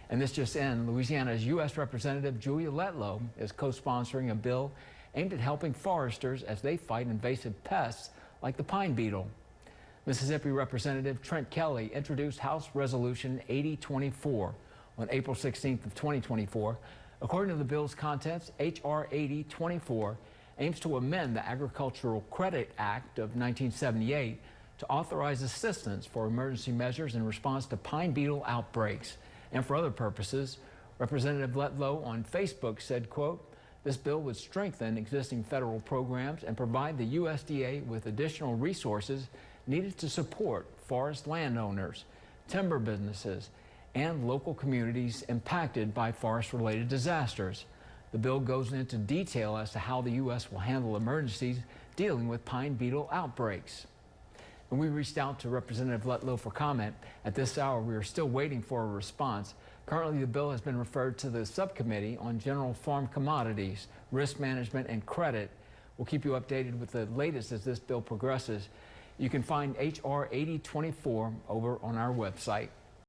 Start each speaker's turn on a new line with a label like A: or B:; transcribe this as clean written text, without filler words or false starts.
A: And this just in, Louisiana's U.S. Representative Julia Letlow is co-sponsoring a bill aimed at helping foresters as they fight invasive pests like the pine beetle. Mississippi Representative Trent Kelly introduced House Resolution 8024 on April 16th of 2024. According to the bill's contents, H.R. 8024 aims to amend the Agricultural Credit Act of 1978 to authorize assistance for emergency measures in response to pine beetle outbreaks and for other purposes. Representative Letlow on Facebook said, quote, "This bill would strengthen existing federal programs and provide the USDA with additional resources needed to support forest landowners, timber businesses, and local communities impacted by forest-related disasters." The bill goes into detail as to how the U.S. will handle emergencies dealing with pine beetle outbreaks. And we reached out to Representative Letlow for comment. At this hour, we are still waiting for a response. Currently, the bill has been referred to the Subcommittee on General Farm Commodities, Risk Management, and Credit. We'll keep you updated with the latest as this bill progresses. You can find H.R. 8024 over on our website.